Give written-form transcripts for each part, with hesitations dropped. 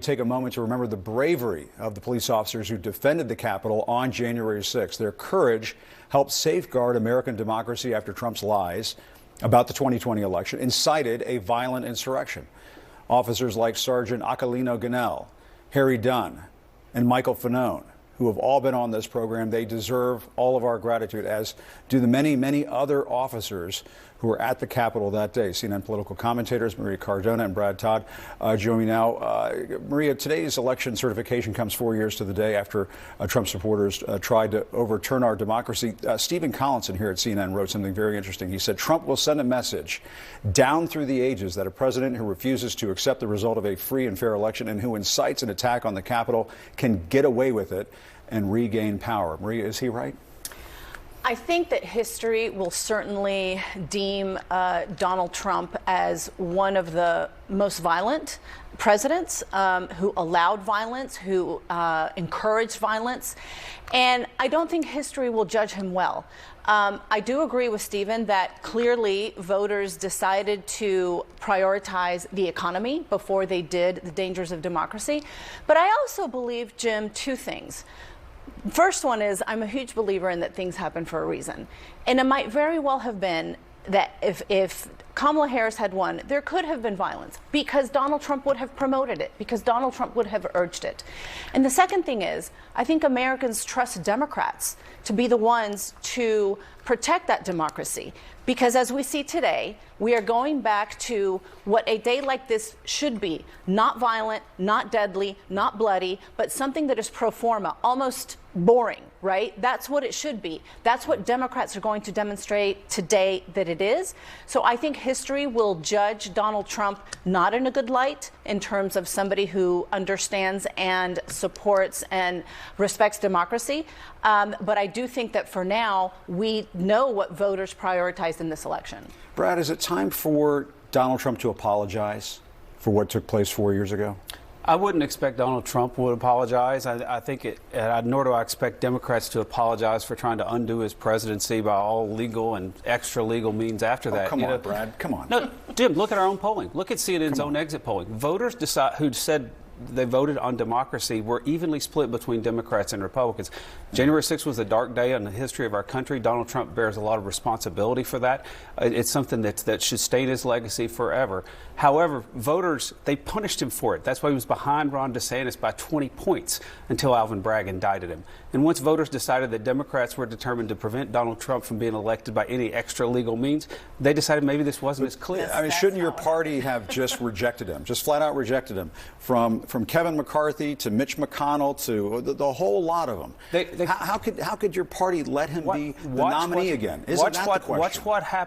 Take a moment to remember the bravery of the police officers who defended the Capitol on January 6th. Their courage helped safeguard American democracy after Trump's lies about the 2020 election incited a violent insurrection. Officers like Sergeant Aquilino Ganell, Harry Dunn, and Michael Fanone, who have all been on this program, they deserve all of our gratitude, as do the many, many other officers who were at the Capitol that day. CNN political commentators Maria Cardona and Brad Todd join me now. Maria, today's election certification comes 4 years to the day after Trump supporters tried to overturn our democracy. Stephen Collinson here at CNN wrote something very interesting. He said, Trump will send a message down through the ages that a president who refuses to accept the result of a free and fair election and who incites an attack on the Capitol can get away with it and regain power. Maria, is he right? I think that history will certainly deem Donald Trump as one of the most violent presidents who allowed violence, who encouraged violence. And I don't think history will judge him well. I do agree with Stephen that clearly voters decided to prioritize the economy before they did the dangers of democracy. But I also believe, Jim, two things. First one is I'm a huge believer in that things happen for a reason. And it might very well have been that if Kamala Harris had won, there could have been violence because Donald Trump would have promoted it, because Donald Trump would have urged it. And the second thing is, I think Americans trust Democrats to be the ones to protect that democracy. Because as we see today, we are going back to what a day like this should be. Not violent, not deadly, not bloody, but something that is pro forma, almost boring, right? That's what it should be. That's what Democrats are going to demonstrate today that it is. So I think history will judge Donald Trump not in a good light in terms of somebody who understands and supports and respects democracy. But I do think that for now, we know what voters prioritized in this election. Brad, is it time for Donald Trump to apologize for what took place 4 years ago? I wouldn't expect Donald Trump would apologize. Nor do I expect Democrats to apologize for trying to undo his presidency by all legal and extra legal means after that. Come on, Brad. Come on. No, Jim, look at our own polling. Look at CNN's own exit polling. Voters who said they voted on democracy were evenly split between Democrats and Republicans. January 6th was a dark day in the history of our country. Donald Trump bears a lot of responsibility for that. It's something that should stain his legacy forever. However, voters, they punished him for it. That's why he was behind Ron DeSantis by 20 points until Alvin Bragg indicted him. And once voters decided that Democrats were determined to prevent Donald Trump from being elected by any extra legal means, they decided maybe this wasn't as clear. I mean, shouldn't your party have just rejected him, just flat out rejected him, from Kevin McCarthy to Mitch McConnell to the whole lot of them? How could your party let him be the nominee again? Isn't that the question?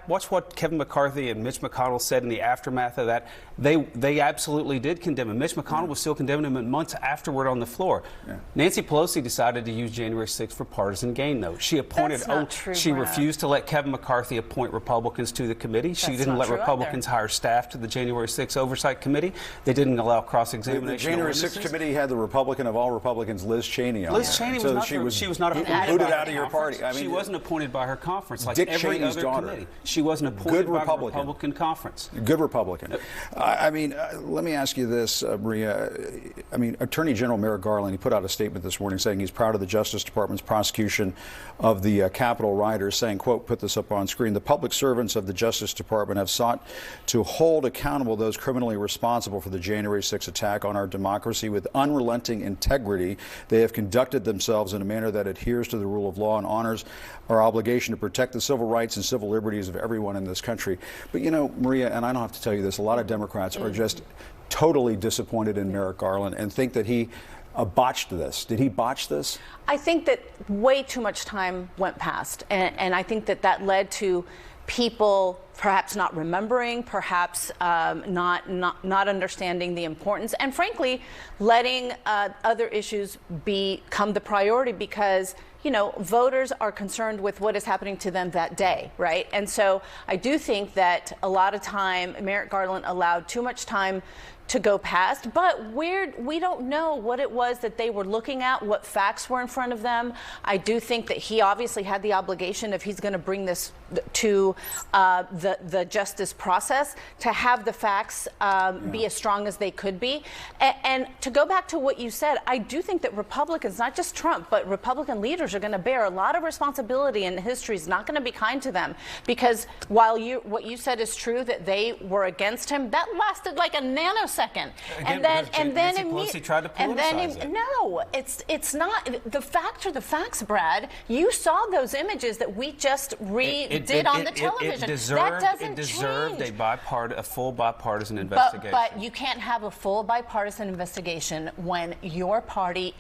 Watch what Kevin McCarthy and Mitch McConnell said in the aftermath of that. They absolutely did condemn him. Mitch McConnell was still condemning him months afterward on the floor. Yeah. Nancy Pelosi decided to use January 6th for partisan gain, though. She appointed. That's not true, she Brad. refused to let Kevin McCarthy appoint Republicans to the committee. She didn't let Republicans hire staff to the January 6th Oversight Committee. They didn't allow cross-examination. The January 6th committee had the Republican of all Republicans, Liz Cheney, on Liz Cheney was not booted out of your party. I mean, she wasn't appointed by her conference like Dick every Cheney's other daughter. committee. She wasn't appointed by the Republican conference. Good Republican. I mean, let me ask you this, Maria. I mean, Attorney General Merrick Garland, he put out a statement this morning saying he's proud of the Justice Department's prosecution of the Capitol rioters, saying, quote, put this up on screen, the public servants of the Justice Department have sought to hold accountable those criminally responsible for the January 6th attack on our democracy with unrelenting integrity. They have conducted themselves in a manner that adheres to the rule of law and honors our obligation to protect the civil rights and civil liberties of everyone in this country. But, you know, Maria, and I don't have to tell you this, a lot of Democrats are just totally disappointed in Merrick Garland and think that he botched this. Did he botch this? I think that way too much time went past, and I think that led to people perhaps not remembering, perhaps not understanding the importance, and frankly, letting other issues become the priority because, you know, voters are concerned with what is happening to them that day, right? And so I do think that a lot of time, Merrick Garland allowed too much time to go past, but we don't know what it was that they were looking at, what facts were in front of them. I do think that he obviously had the obligation, if he's going to bring this to the justice process, to have the facts be as strong as they could be. And to go back to what you said, I do think that Republicans, not just Trump, but Republican leaders are going to bear a lot of responsibility, and history is not going to be kind to them, because while what you said is true, that they were against him, that lasted like a nanosecond. Again, and then Pelosi tried to politicize it. No, it's not. The facts are the facts, Brad. You saw those images that we just did on the television. It deserved a full bipartisan investigation. But you can't have a full bipartisan investigation when your party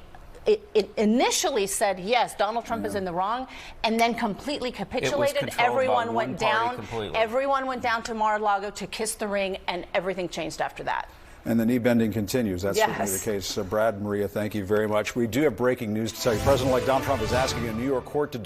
it initially said, yes, Donald Trump is in the wrong, and then completely capitulated. Everyone went down. Everyone went down to Mar-a-Lago to kiss the ring, and everything changed after that. And the knee bending continues. That's certainly the case. Brad, Maria, thank you very much. We do have breaking news to tell you. President-elect Donald Trump is asking a New York court to